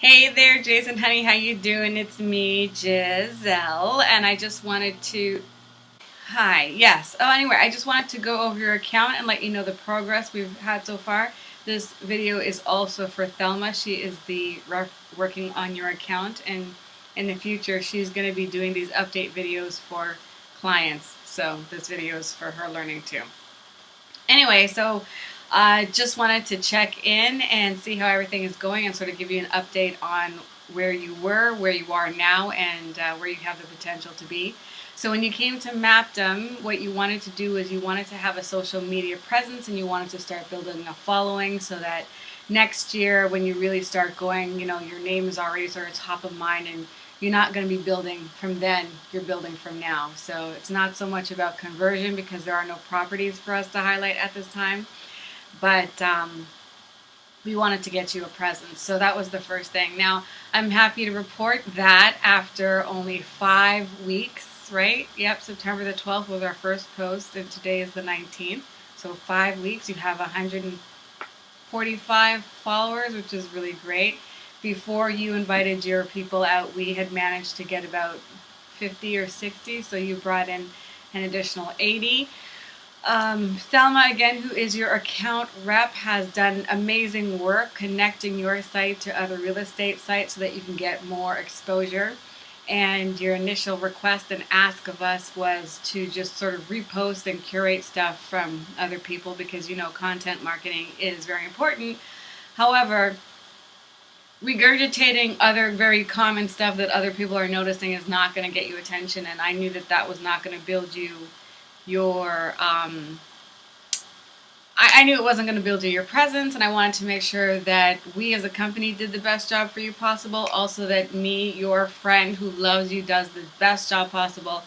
Hey there, Jason, honey, how you doing? It's me, Giselle, and I just wanted to. Hi, yes. Oh, anyway, I just wanted to go over your account and let you know the progress we've had so far. This video is also for Thelma. She is the rep working on your account, and in the future, she's going to be doing these update videos for clients. So this video is for her learning too. Anyway, so I just wanted to check in and see how everything is going and sort of give you an update on where you were, where you are now, and where you have the potential to be. So when you came to Mapdom, what you wanted to do is you wanted to have a social media presence and you wanted to start building a following so that next year when you really start going, you know, your name is already sort of top of mind and you're not going to be building from then, you're building from now. So it's not so much about conversion because there are no properties for us to highlight at this time, but we wanted to get you a presence. So that was the first thing. Now, I'm happy to report that after only 5 weeks, right? Yep, September the 12th was our first post, and today is the 19th. So 5 weeks, you have 145 followers, which is really great. Before you invited your people out, we had managed to get about 50 or 60, so you brought in an additional 80. Thelma, again, who is your account rep, has done amazing work connecting your site to other real estate sites so that you can get more exposure. And your initial request and ask of us was to just sort of repost and curate stuff from other people because, you know, content marketing is very important. However, regurgitating other very common stuff that other people are noticing is not going to get you attention, and I knew that that was not going to build you your I knew it wasn't going to build you your presence, and I wanted to make sure that we as a company did the best job for you possible. Also, that me, your friend who loves you, does the best job possible.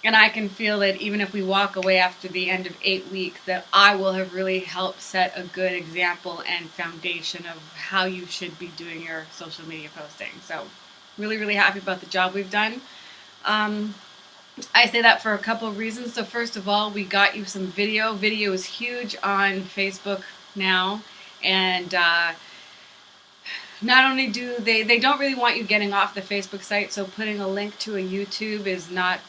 And I can feel that even if we walk away after the end of 8 weeks, that I will have really helped set a good example and foundation of how you should be doing your social media posting. So, really, really happy about the job we've done. I say that for a couple of reasons. So first of all, we got you some video. Video is huge on Facebook now, and not only do they don't really want you getting off the Facebook site, so putting a link to a YouTube is not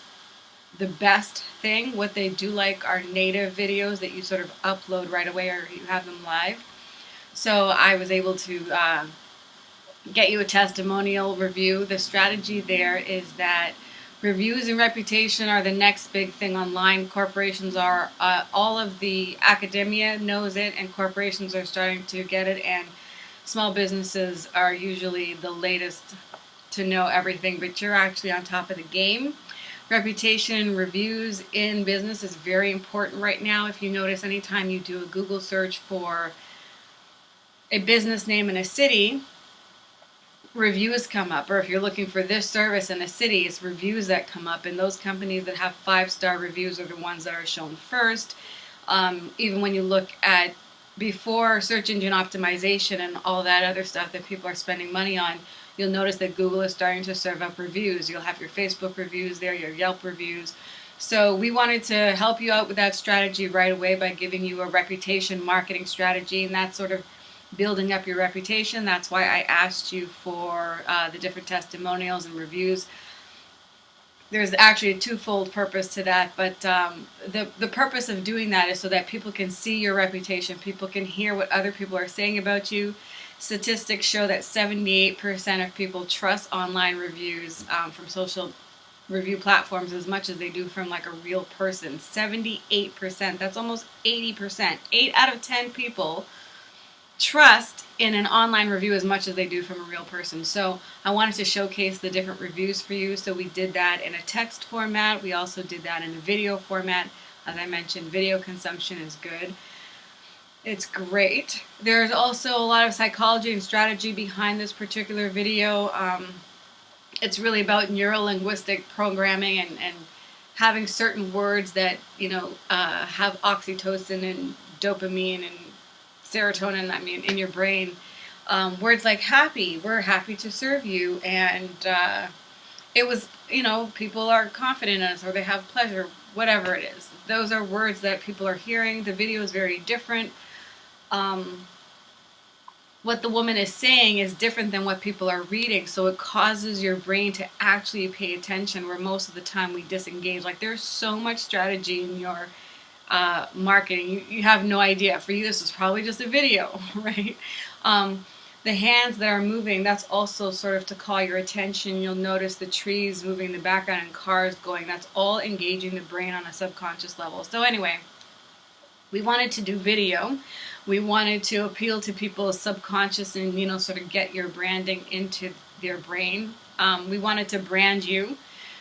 the best thing. What they do like are native videos that you sort of upload right away or you have them live. So I was able to get you a testimonial review. The strategy there is that reviews and reputation are the next big thing online. Corporations are, all of the academia knows it, and corporations are starting to get it, and small businesses are usually the latest to know everything, but you're actually on top of the game. Reputation reviews in business is very important right now. If you notice, anytime you do a Google search for a business name in a city, reviews come up, or if you're looking for this service in a city, it's reviews that come up, and those companies that have 5-star reviews are the ones that are shown first. Even when you look at before search engine optimization and all that other stuff that people are spending money on, you'll notice that Google is starting to serve up reviews. You'll have your Facebook reviews there, your Yelp reviews. So we wanted to help you out with that strategy right away by giving you a reputation marketing strategy, and that's sort of building up your reputation. That's why I asked you for the different testimonials and reviews. There's actually a twofold purpose to that, but the purpose of doing that is so that people can see your reputation. People can hear what other people are saying about you. Statistics show that 78% of people trust online reviews from social review platforms as much as they do from like a real person. 78%. That's almost 80%. 8 out of 10 people trust in an online review as much as they do from a real person. So I wanted to showcase the different reviews for you. So we did that in a text format. We also did that in a video format. As I mentioned, video consumption is good. It's great. There's also a lot of psychology and strategy behind this particular video. It's really about neuro-linguistic programming and having certain words that, you know, have oxytocin and dopamine and serotonin, in your brain. Words like happy, we're happy to serve you, and it was, you know, people are confident in us, or they have pleasure, whatever it is. Those are words that people are hearing. The video is very different. what the woman is saying is different than what people are reading, so it causes your brain to actually pay attention, where most of the time we disengage. Like, there's so much strategy in your marketing. You have no idea. For you, this is probably just a video, right? The hands that are moving, that's also sort of to call your attention. You'll notice the trees moving in the background and cars going. That's all engaging the brain on a subconscious level. So anyway, we wanted to do video. We wanted to appeal to people's subconscious and, sort of get your branding into their brain. We wanted to brand you.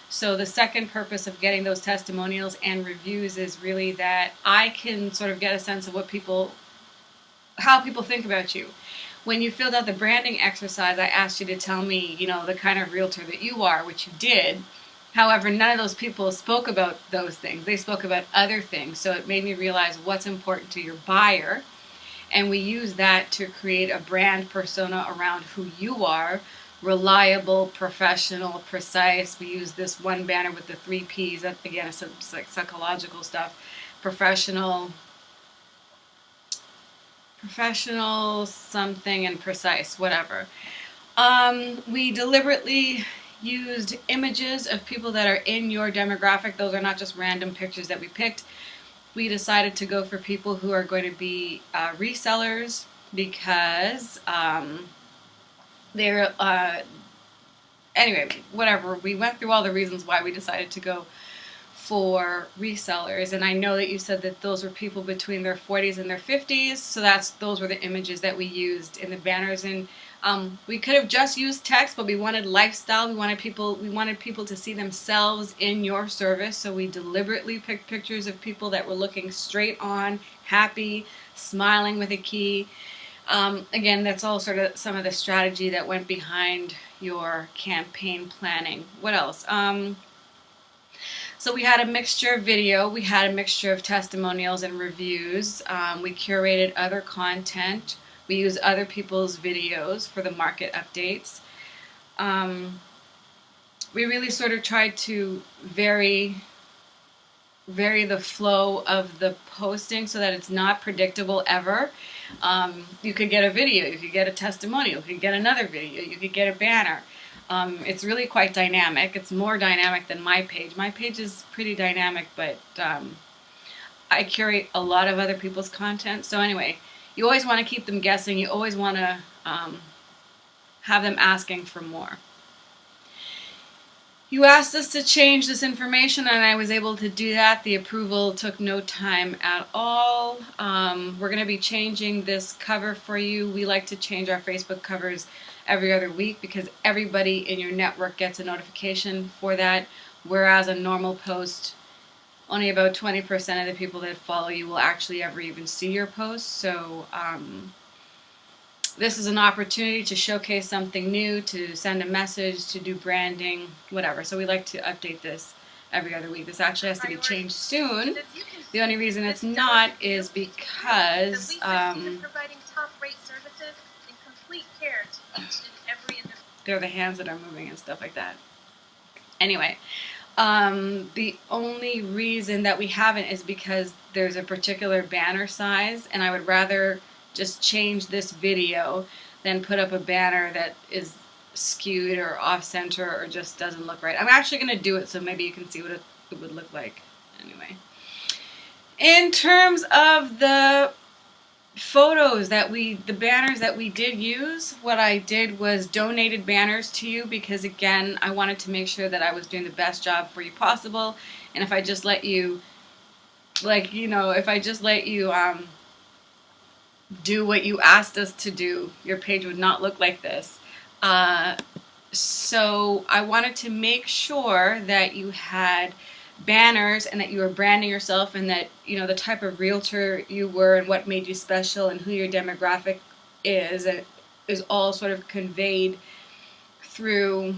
So the second purpose of getting those testimonials and reviews is really that I can sort of get a sense of how people think about you. When you filled out the branding exercise, I asked you to tell me, the kind of realtor that you are, which you did. However, none of those people spoke about those things. They spoke about other things. So it made me realize what's important to your buyer. And we use that to create a brand persona around who you are. Reliable, professional, precise. We use this one banner with the 3 Ps. That, again, is some psychological stuff. Professional, something, and precise, whatever. We deliberately used images of people that are in your demographic. Those are not just random pictures that we picked. We decided to go for people who are going to be resellers, because they're anyway, whatever. We went through all the reasons why we decided to go for resellers, and I know that you said that those were people between their 40s and their 50s, so those were the images that we used in the banners. And we could have just used text, but we wanted lifestyle. We wanted people to see themselves in your service, so we deliberately picked pictures of people that were looking straight on, happy, smiling with a key. Again, that's all sort of some of the strategy that went behind your campaign planning. What else? So we had a mixture of video, we had a mixture of testimonials and reviews. We curated other content. We used other people's videos for the market updates. We really sort of tried to vary the flow of the posting so that it's not predictable ever. You could get a video, you could get a testimonial, you could get another video, you could get a banner. It's really quite dynamic. It's more dynamic than my page. My page is pretty dynamic, but I curate a lot of other people's content. So anyway, you always want to keep them guessing. You always want to have them asking for more. You asked us to change this information, and I was able to do that. The approval took no time at all. We're going to be changing this cover for you. We like to change our Facebook covers every other week because everybody in your network gets a notification for that, whereas a normal post, only about 20% of the people that follow you will actually ever even see your post. So this is an opportunity to showcase something new, to send a message, to do branding, whatever. So we like to update this every other week. This actually has to be changed soon. The only reason it's not is because they're the hands that are moving and stuff like that. Anyway, the only reason that we haven't is because there's a particular banner size, and I would rather just change this video than put up a banner that is skewed or off center or just doesn't look right. I'm actually going to do it so maybe you can see what it would look like. Anyway, in terms of the photos the banners that we did use, what I did was donated banners to you because, again, I wanted to make sure that I was doing the best job for you possible. And if I just let you, do what you asked us to do, your page would not look like this. So I wanted to make sure that you had banners and that you were branding yourself, and that the type of realtor you were and what made you special and who your demographic is, and is all sort of conveyed through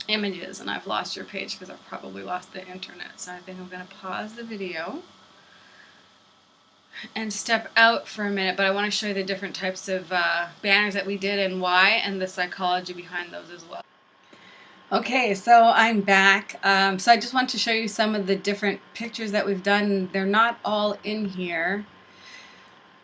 images. And I've lost your page because I've probably lost the internet, so I think I'm going to pause the video and step out for a minute, but I want to show you the different types of banners that we did and why, and the psychology behind those as well. Okay, so I'm back. So I just want to show you some of the different pictures that we've done. They're not all in here.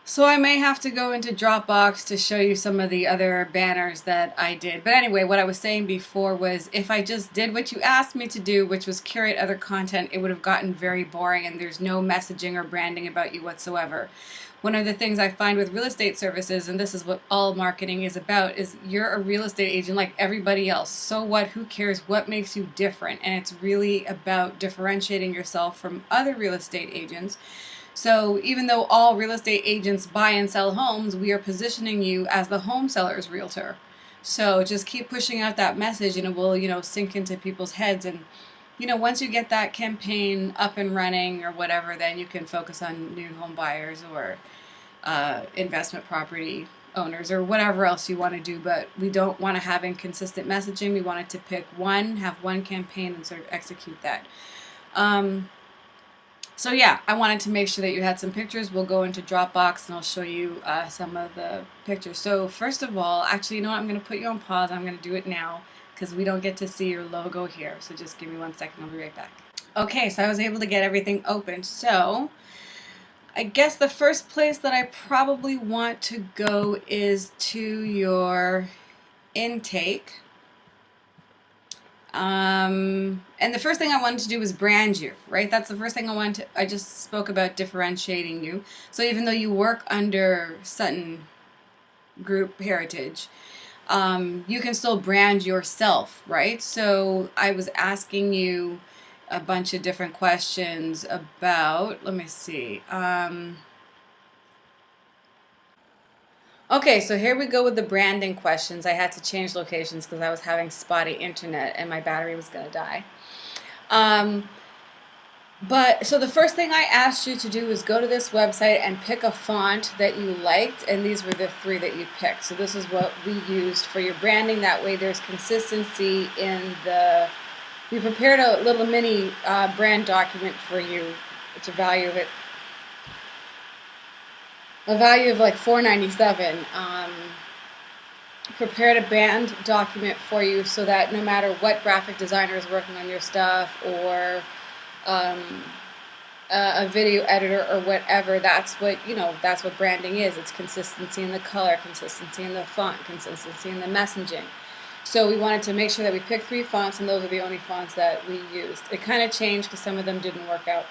So I may have to go into Dropbox to show you some of the other banners that I did. But anyway, what I was saying before was if I just did what you asked me to do, which was curate other content, it would have gotten very boring and there's no messaging or branding about you whatsoever. One of the things I find with real estate services, and this is what all marketing is about, is you're a real estate agent like everybody else. So what? Who cares? What makes you different? And it's really about differentiating yourself from other real estate agents. So even though all real estate agents buy and sell homes, we are positioning you as the home seller's realtor. So just keep pushing out that message and it will, sink into people's heads. And, once you get that campaign up and running or whatever, then you can focus on new home buyers or investment property owners or whatever else you want to do. But we don't want to have inconsistent messaging. We wanted to pick one, have one campaign and sort of execute that. So yeah, I wanted to make sure that you had some pictures. We'll go into Dropbox and I'll show you some of the pictures. So first of all, actually, you know what? I'm going to put you on pause. I'm going to do it now because we don't get to see your logo here. So just give me 1 second. I'll be right back. Okay, so I was able to get everything open. So I guess the first place that I probably want to go is to your intake. And the first thing I wanted to do was brand you, right? That's the first thing I just spoke about differentiating you. So even though you work under Sutton Group Heritage, you can still brand yourself, right? So I was asking you a bunch of different questions about, let me see. Okay, so here we go with the branding questions. I had to change locations because I was having spotty internet and my battery was going to die. So the first thing I asked you to do was go to this website and pick a font that you liked, and these were the 3 that you picked. So this is what we used for your branding. That way there's consistency we prepared a little mini brand document for you. It's a value of like $4.97. Prepared a brand document for you so that no matter what graphic designer is working on your stuff or a video editor or whatever, that's what branding is. It's consistency in the color, consistency in the font, consistency in the messaging. So we wanted to make sure that we picked 3 fonts, and those are the only fonts that we used. It kind of changed because some of them didn't work out.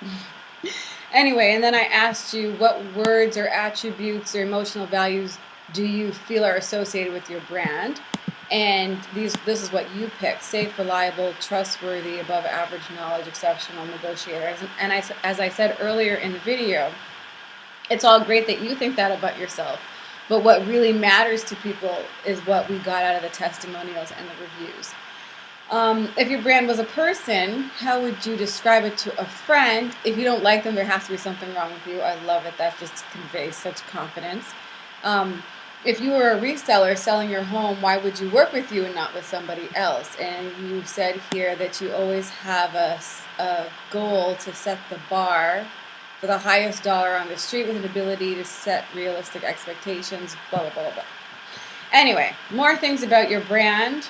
Anyway, and then I asked you what words or attributes or emotional values do you feel are associated with your brand? And this is what you picked: safe, reliable, trustworthy, above average knowledge, exceptional, negotiator. And as I said earlier in the video, it's all great that you think that about yourself, but what really matters to people is what we got out of the testimonials and the reviews. If your brand was a person, how would you describe it to a friend? If you don't like them, there has to be something wrong with you. I love it. That just conveys such confidence. If you were a reseller selling your home, why would you work with you and not with somebody else? And you said here that you always have a goal to set the bar for the highest dollar on the street with an ability to set realistic expectations, blah, blah, blah, blah. Anyway, more things about your brand.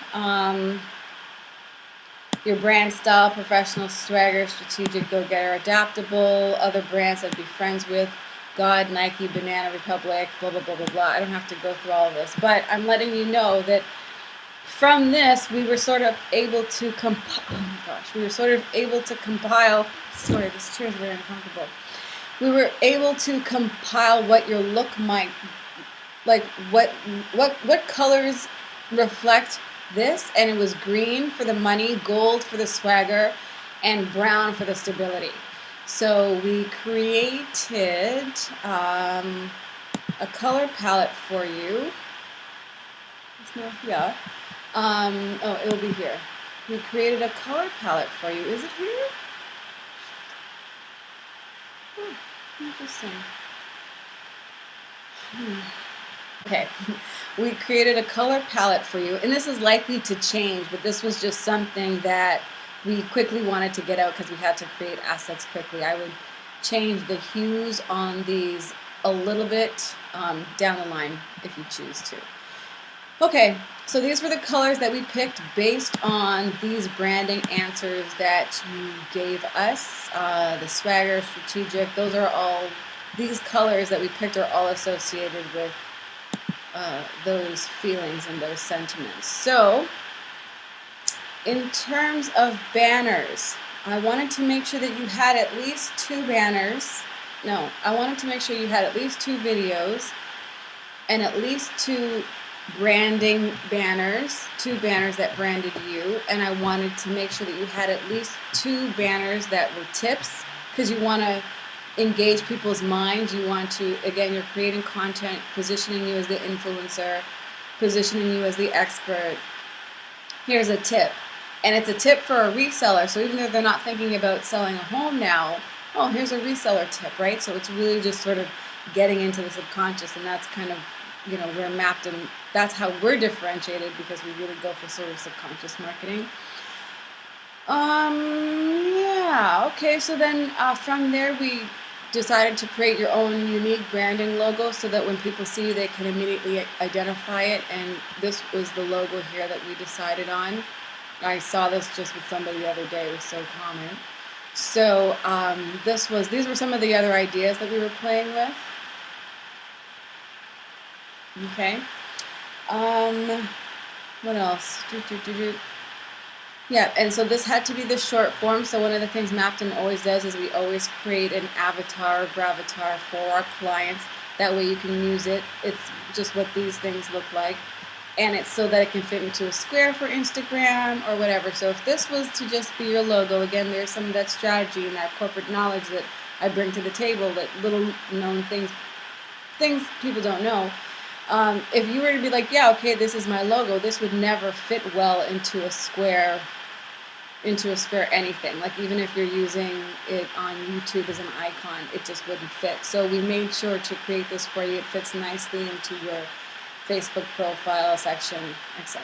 Your brand style: professional, swagger, strategic, go-getter, adaptable. Other brands I'd be friends with: God, Nike, Banana Republic, blah, blah, blah, blah, blah. I don't have to go through all of this, but I'm letting you know that from this, we were sort of able to compile, sorry, this chair is very uncomfortable. We were able to compile what your look might, like what colors reflect this, and it was green for the money, gold for the swagger, and brown for the stability. So we created a color palette for you. It's not here. Oh, it'll be here. We created a color palette for you. Is it here? Oh, interesting. Okay, we created a color palette for you, and this is likely to change, but this was just something that we quickly wanted to get out because we had to create assets quickly. I would change the hues on these a little bit down the line if you choose to. Okay, so these were the colors that we picked based on these branding answers that you gave us. The swagger, strategic, those are all these colors that we picked are all associated with those feelings and those sentiments. So in terms of banners, I wanted to make sure that you had at least 2 banners. No, I wanted to make sure you had at least 2 videos and at least 2 branding banners, 2 banners that branded you, and I wanted to make sure that you had at least 2 banners that were tips, because you want to engage people's minds. You want to, again, you're creating content, positioning you as the influencer, positioning you as the expert. Here's a tip. And it's a tip for a reseller. So even though they're not thinking about selling a home now, oh, here's a reseller tip, right? So it's really just sort of getting into the subconscious, and that's kind of, you know, we're mapped, and that's how we're differentiated, because we really go for sort of subconscious marketing. Yeah, okay, so then from there we decided to create your own unique branding logo so that when people see you, they can immediately identify it, and this was the logo here that we decided on. I saw this just with somebody the other day. It was so common. So these were some of the other ideas that we were playing with. Okay. What else? Yeah, and so this had to be the short form. So one of the things Mapton always does is we always create an avatar or gravatar for our clients. That way you can use it. It's just what these things look like. And it's so that it can fit into a square for Instagram or whatever. So if this was to just be your logo, again, there's some of that strategy and that corporate knowledge that I bring to the table, that little known things people don't know. If you were to be like, yeah, okay, this is my logo, this would never fit well into a square anything. Like even if you're using it on YouTube as an icon, it just wouldn't fit. So we made sure to create this for you. It fits nicely into your Facebook profile section, etc.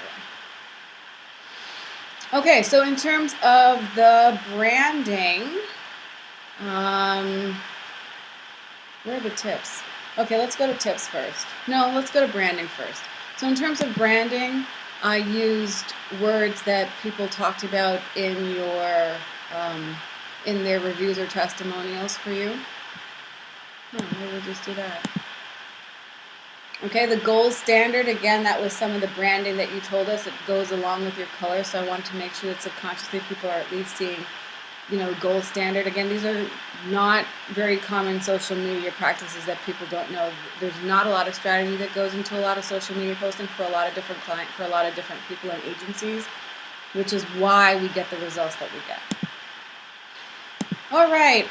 Okay, so in terms of the branding, where are the tips? Okay, let's go to tips first. No, let's go to branding first. So in terms of branding, I used words that people talked about in their reviews or testimonials for you. Oh, maybe we'll just do that. Okay, the gold standard, again, that was some of the branding that you told us. It goes along with your color, so I wanted to make sure that subconsciously people are at least seeing, you know, gold standard. Again, these are not very common social media practices that people don't know. There's not a lot of strategy that goes into a lot of social media posting for a lot of different clients, for a lot of different people and agencies, which is why we get the results that we get. All right,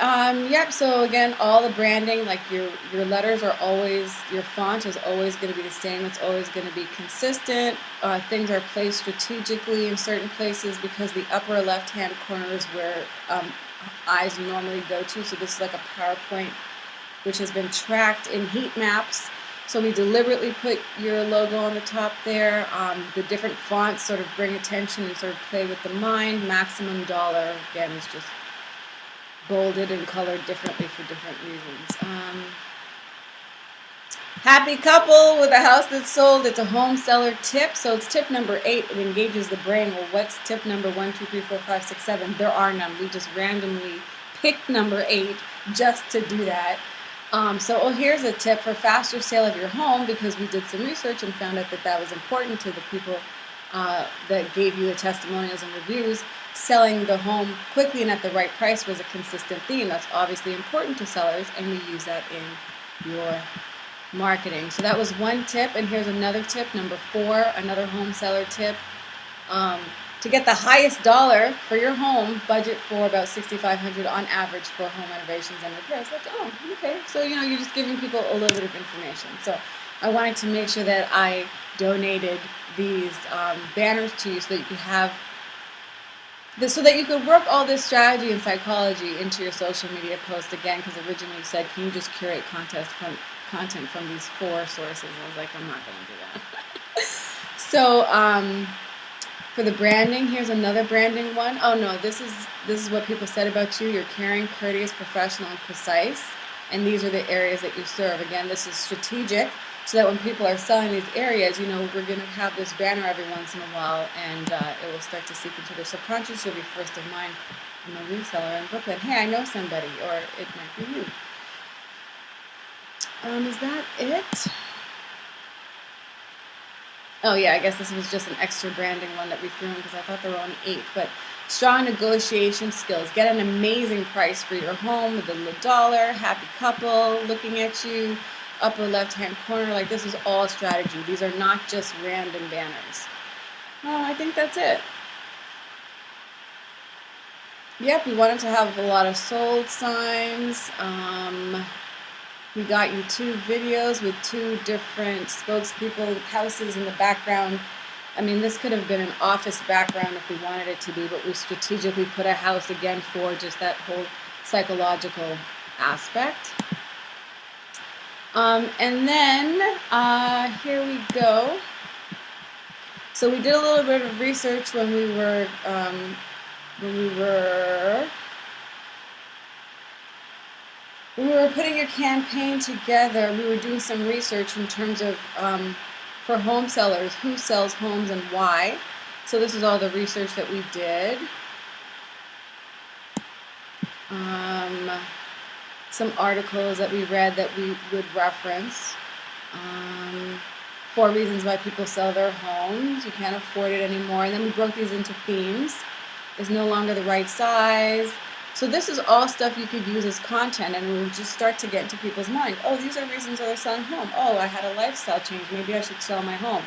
yep, so again, all the branding, like your letters are always, your font is always going to be the same. It's always going to be consistent. Things are placed strategically in certain places because the upper left-hand corner is where eyes normally go to. So this is like a PowerPoint, which has been tracked in heat maps. So we deliberately put your logo on the top there. The different fonts sort of bring attention and sort of play with the mind. Maximum dollar, again, is just bolded and colored differently for different reasons. Happy couple with a house that's sold. It's a home seller tip. So it's tip number 8. It engages the brain. Well, what's tip number 1, 2, 3, 4, 5, 6, 7? There are none. We just randomly picked number 8 just to do that. Here's a tip for faster sale of your home, because we did some research and found out that that was important to the people that gave you the testimonials and reviews. Selling the home quickly and at the right price was a consistent theme. That's obviously important to sellers, and we use that in your marketing. So that was one tip, and here's another tip, number 4, another home seller tip. To get the highest dollar for your home, budget for about $6,500 on average for home renovations and repairs. Like, oh, okay. So, you know, you're just giving people a little bit of information. So I wanted to make sure that I donated these banners to you so that you could have this, so that you could work all this strategy and psychology into your social media post. Again, because originally you said, can you just curate content from these 4 sources? I was like, I'm not going to do that. So for the branding, here's another branding one. Oh no, this is what people said about you. You're caring, courteous, professional, and precise. And these are the areas that you serve. Again, this is strategic, so that when people are selling these areas, you know, we're going to have this banner every once in a while, and it will start to seep into their subconscious. You'll be first of mind. I'm a reseller in Brooklyn. Hey, I know somebody, or it might be you. Is that it? Oh yeah, I guess this was just an extra branding one that we threw in because I thought there were only 8. But strong negotiation skills. Get an amazing price for your home with a dollar. Happy couple looking at you. Upper left-hand corner. Like, this is all strategy. These are not just random banners. Oh, I think that's it. Yep, we wanted to have a lot of sold signs. We got you 2 videos with 2 different spokespeople, houses in the background. I mean, this could have been an office background if we wanted it to be, but we strategically put a house again for just that whole psychological aspect. And then here we go. So we did a little bit of research when we were putting your campaign together. We were doing some research in terms of for home sellers, who sells homes and why. So this is all the research that we did. Some articles that we read that we would reference. 4 reasons why people sell their homes. You can't afford it anymore. And then we broke these into themes. Is no longer the right size. So this is all stuff you could use as content, and we'll just start to get into people's mind. Oh, these are reasons why they're selling home. Oh, I had a lifestyle change. Maybe I should sell my home.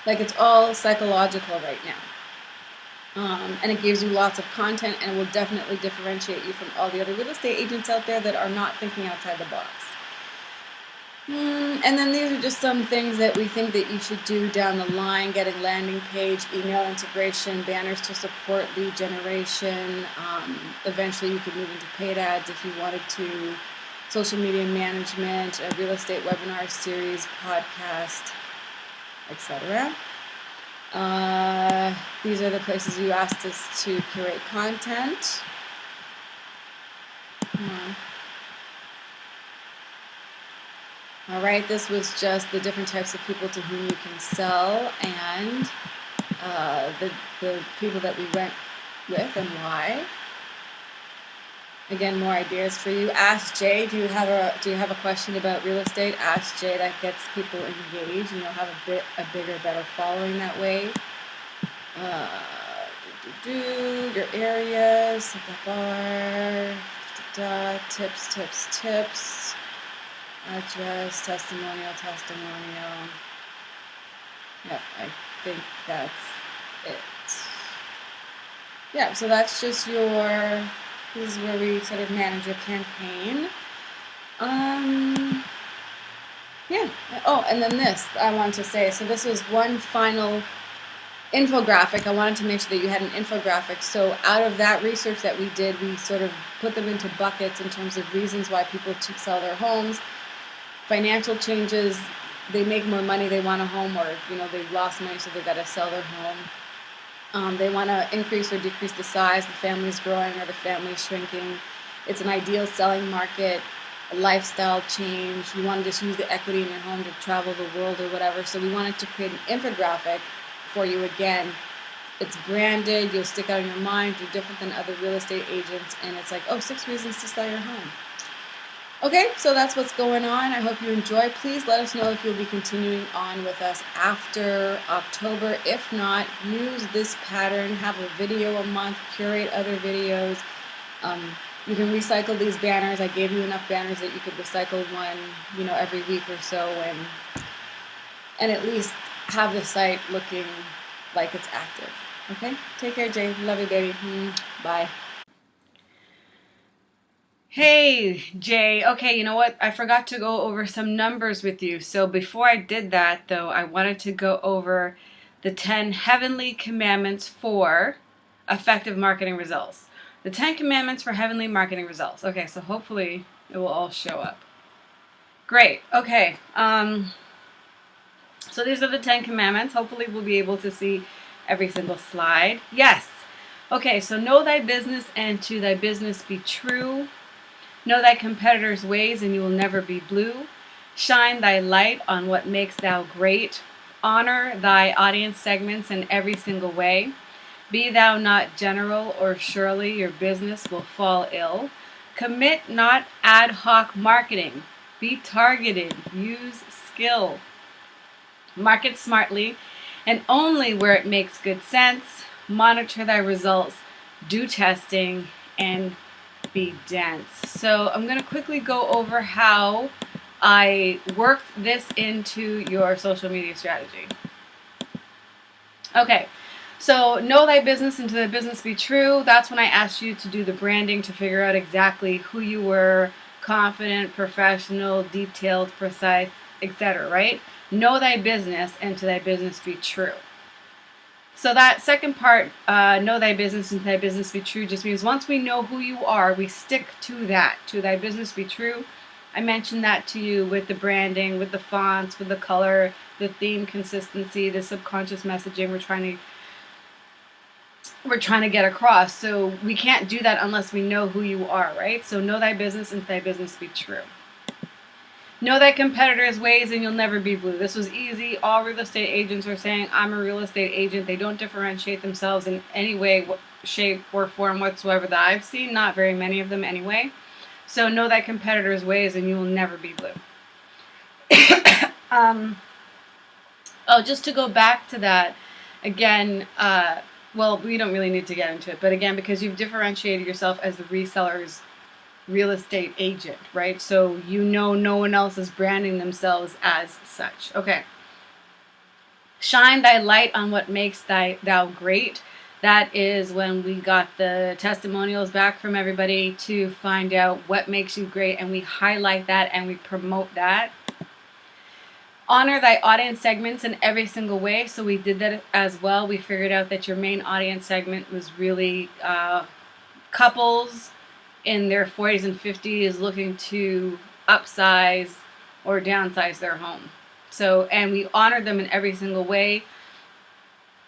Like, it's all psychological right now. And it gives you lots of content, and it will definitely differentiate you from all the other real estate agents out there that are not thinking outside the box. And then these are just some things that we think that you should do down the line: getting landing page, email integration, banners to support lead generation. Eventually you could move into paid ads if you wanted to, social media management, a real estate webinar series, podcast, etc. These are the places you asked us to curate content. Come on. All right, this was just the different types of people to whom you can sell, and the people that we went with and why. Again, more ideas for you. Ask Jay. Do you have a question about real estate? Ask Jay. That gets people engaged, and you'll have a bigger, better following that way. Your areas, the bar, tips. Address, testimonial. Yep, I think that's it. Yeah, so that's just this is where we sort of manage your campaign. Yeah. Oh, and then this, I wanted to say, so this was one final infographic. I wanted to make sure that you had an infographic. So out of that research that we did, we sort of put them into buckets in terms of reasons why people sell their homes. Financial changes, they make more money, they want a home, or they've lost money, so they've got to sell their home. They want to increase or decrease the size, the family's growing or the family's shrinking. It's an ideal selling market, a lifestyle change. You want to just use the equity in your home to travel the world or whatever. So we wanted to create an infographic for you. Again, it's branded, you'll stick out in your mind, you're different than other real estate agents, and it's like, 6 reasons to sell your home. Okay, so that's what's going on. I hope you enjoy. Please let us know if you'll be continuing on with us after October. If not, use this pattern. Have a video a month. Curate other videos. You can recycle these banners. I gave you enough banners that you could recycle one, every week or so, and at least have the site looking like it's active. Okay? Take care, Jay. Love you, baby. Bye. Hey, Jay. Okay, you know what? I forgot to go over some numbers with you. So before I did that, though, I wanted to go over the 10 heavenly commandments for effective marketing results. The 10 commandments for heavenly marketing results. Okay, so hopefully it will all show up. Great. Okay. So these are the 10 commandments. Hopefully we'll be able to see every single slide. Yes. Okay, so know thy business and to thy business be true. Know thy competitors' ways, and you will never be blue. Shine thy light on what makes thou great. Honor thy audience segments in every single way. Be thou not general, or surely your business will fall ill. Commit not ad hoc marketing. Be targeted. Use skill. Market smartly and only where it makes good sense. Monitor thy results. Do testing and be dense. So I'm going to quickly go over how I worked this into your social media strategy. Okay, so know thy business and to thy business be true. That's when I asked you to do the branding to figure out exactly who you were, confident, professional, detailed, precise, etc., right? Know thy business and to thy business be true. So that second part, know thy business and to thy business be true, just means once we know who you are, we stick to that, to thy business be true. I mentioned that to you with the branding, with the fonts, with the color, the theme consistency, the subconscious messaging we're trying to get across. So we can't do that unless we know who you are, right? So know thy business and to thy business be true. Know thy competitors' ways and you'll never be blue. This was easy. All real estate agents are saying, I'm a real estate agent. They don't differentiate themselves in any way, shape, or form whatsoever that I've seen. Not very many of them anyway. So know thy competitors' ways and you will never be blue. Just to go back to that, again, well, we don't really need to get into it. But again, because you've differentiated yourself as the reseller's real estate agent, right? So you know no one else is branding themselves as such. Okay. Shine thy light on what makes thou great. That is when we got the testimonials back from everybody to find out what makes you great, and we highlight that and we promote that. Honor thy audience segments in every single way. So we did that as well. We figured out that your main audience segment was really couples in their 40s and 50s looking to upsize or downsize their home. So, and we honor them in every single way.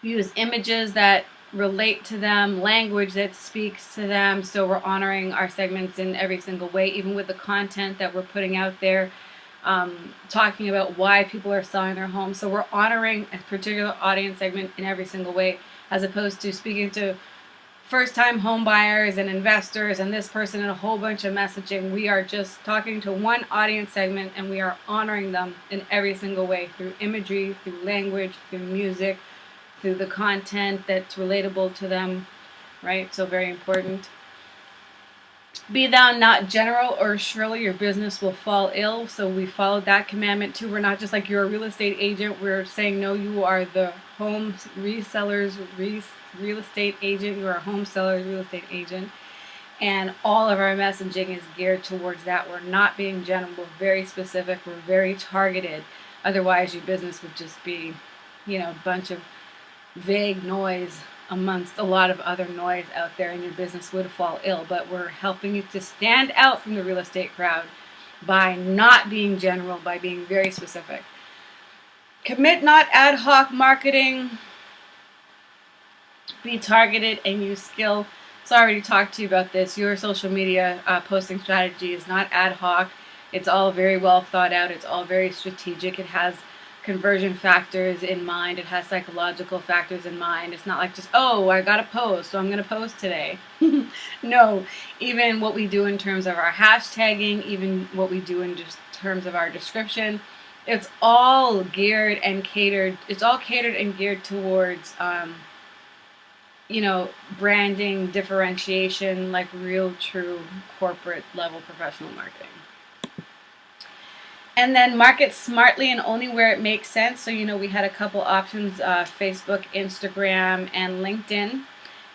We use images that relate to them, language that speaks to them. So we're honoring our segments in every single way, even with the content that we're putting out there, talking about why people are selling their homes. So we're honoring a particular audience segment in every single way, as opposed to speaking to first-time home buyers and investors and this person and a whole bunch of messaging. We are just talking to one audience segment and we are honoring them in every single way, through imagery, through language, through music, through the content that's relatable to them, right? So very important. Be thou not general or shrill, your business will fall ill. So we followed that commandment too. We're not just like you're a real estate agent. We're saying, no, you are the home reseller's real estate agent. You are a home seller's real estate agent. And all of our messaging is geared towards that. We're not being general. We're very specific. We're very targeted. Otherwise, your business would just be, a bunch of vague noise amongst a lot of other noise out there, and your business would fall ill. But we're helping you to stand out from the real estate crowd by not being general, by being very specific. Commit not ad hoc marketing. Be targeted and use skill. So I already talked to you about this. Your social media posting strategy is not ad hoc. It's all very well thought out. It's all very strategic. It has conversion factors in mind. It has psychological factors in mind. It's not like just, oh, I got to post, so I'm going to post today. No, even what we do in terms of our hashtagging, even what we do in just terms of our description, it's all geared and catered. It's all catered and geared towards, branding, differentiation, like real, true corporate level professional marketing. And then market smartly and only where it makes sense. So, we had a couple options, Facebook, Instagram, and LinkedIn.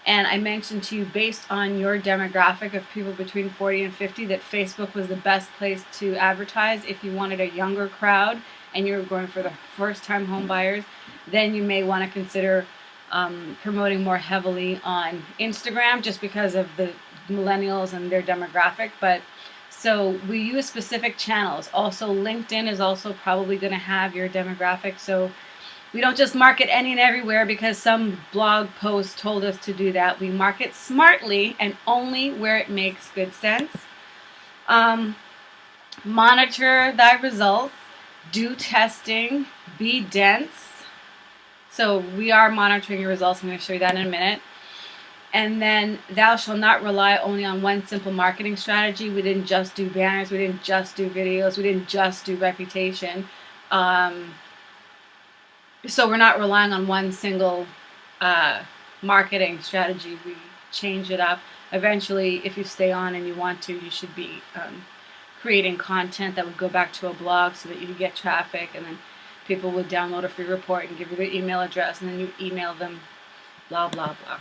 And I mentioned to you, based on your demographic of people between 40 and 50, that Facebook was the best place to advertise. If you wanted a younger crowd and you were going for the first-time home buyers, then you may want to consider promoting more heavily on Instagram, just because of the millennials and their demographic. But so we use specific channels. Also, LinkedIn is also probably going to have your demographic. So we don't just market any and everywhere because some blog post told us to do that. We market smartly and only where it makes good sense. Monitor thy results. Do testing. Be dense. So we are monitoring your results. I'm going to show you that in a minute. And then thou shalt not rely only on one simple marketing strategy. We didn't just do banners. We didn't just do videos. We didn't just do reputation. So we're not relying on one single marketing strategy. We change it up. Eventually, if you stay on and you want to, you should be creating content that would go back to a blog so that you could get traffic, and then people would download a free report and give you their email address, and then you email them, blah, blah, blah.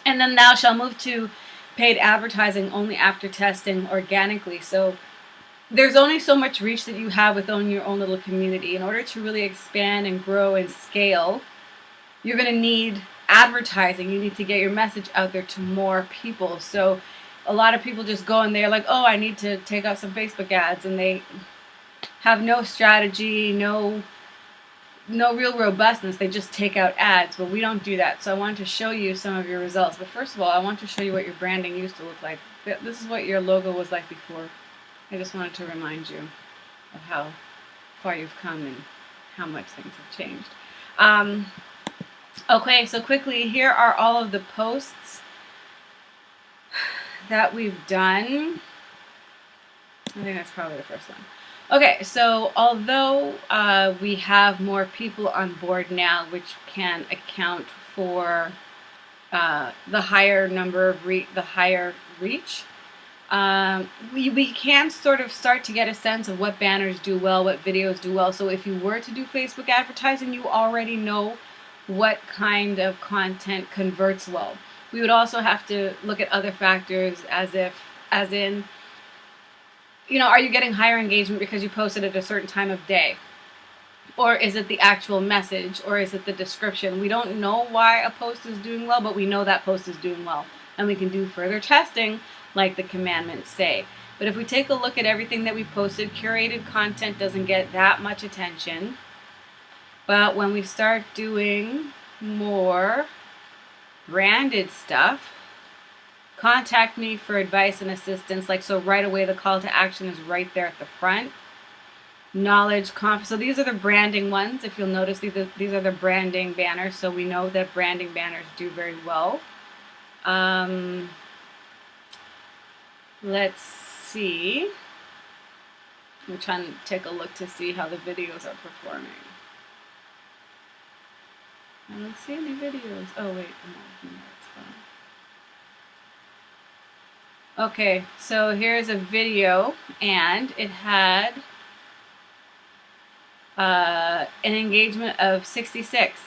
And then thou shalt move to paid advertising only after testing organically. So there's only so much reach that you have within your own little community. In order to really expand and grow and scale, you're going to need advertising. You need to get your message out there to more people. So a lot of people just go and they're like, oh, I need to take out some Facebook ads, and they have no strategy, no real robustness. They just take out ads, but we don't do that. So I wanted to show you some of your results. But first of all, I want to show you what your branding used to look like. This is what your logo was like before. I just wanted to remind you of how far you've come and how much things have changed. Okay, so quickly, here are all of the posts that we've done. I think that's probably the first one. Okay, so although we have more people on board now, which can account for the higher number of the higher reach, we can sort of start to get a sense of what banners do well, what videos do well. So if you were to do Facebook advertising, you already know what kind of content converts well. We would also have to look at other factors, as in, you know, are you getting higher engagement because you posted at a certain time of day? Or is it the actual message? Or is it the description? We don't know why a post is doing well, but we know that post is doing well. And we can do further testing like the commandments say. But if we take a look at everything that we've posted, curated content doesn't get that much attention. But when we start doing more branded stuff, contact me for advice and assistance. Like, so right away, the call to action is right there at the front. Knowledge, so these are the branding ones. If you'll notice, these are the branding banners. So we know that branding banners do very well. Let's see. I'm trying to take a look to see how the videos are performing. I don't see any videos. Oh, wait. No, it's fine. Okay, so here's a video, and it had an engagement of 66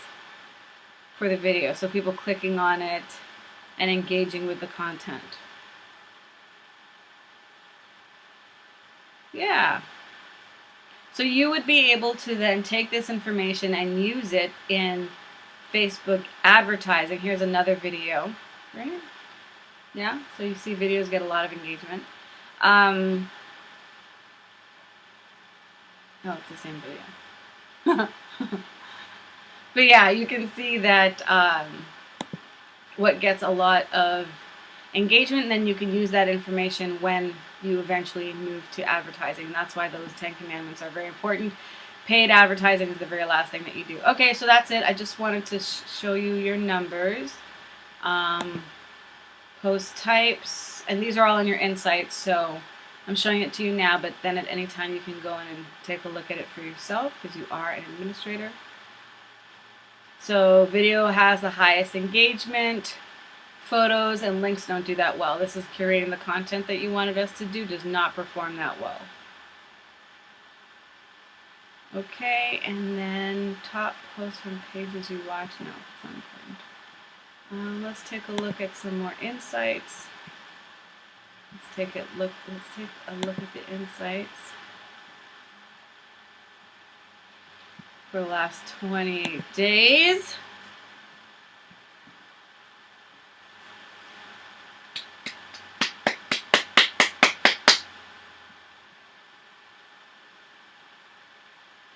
for the video. So people clicking on it and engaging with the content. Yeah. So you would be able to then take this information and use it in Facebook advertising. Here's another video, right? Yeah, so you see videos get a lot of engagement. Oh, it's the same video. But yeah, you can see that what gets a lot of engagement, and then you can use that information when you eventually move to advertising. And that's why those 10 commandments are very important. Paid advertising is the very last thing that you do. Okay, so that's it. I just wanted to show you your numbers. Post types, and these are all in your insights, so I'm showing it to you now, but then at any time you can go in and take a look at it for yourself because you are an administrator. So video has the highest engagement. Photos and links don't do that well. This is curating the content that you wanted us to do, does not perform that well. Okay, and then top posts from pages you watch. No, it's not important. Let's take a look at some more insights. Let's take a look at the insights for the last 28 days.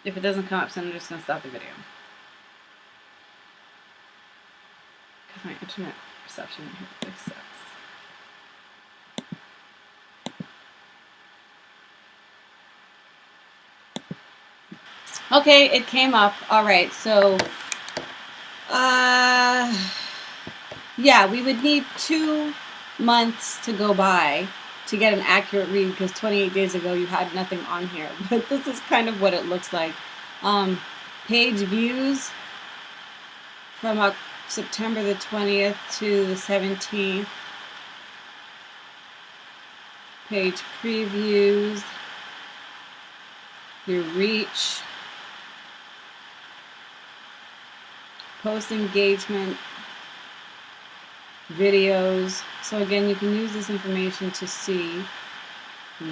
If it doesn't come up, so I'm just going to stop the video. Because my internet reception here really sucks. Okay, it came up. All right, so Yeah, we would need 2 months to go by to get an accurate read because 28 days ago you had nothing on here. But this is kind of what it looks like. Page views from September the 20th to the 17th. Page previews, your reach, post engagement, videos. So again, you can use this information to see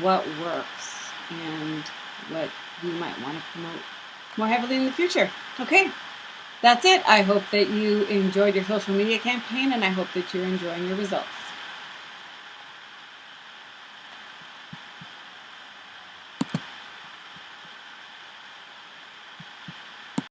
what works and what you might want to promote more heavily in the future. Okay, that's it. I hope that you enjoyed your social media campaign, and I hope that you're enjoying your results.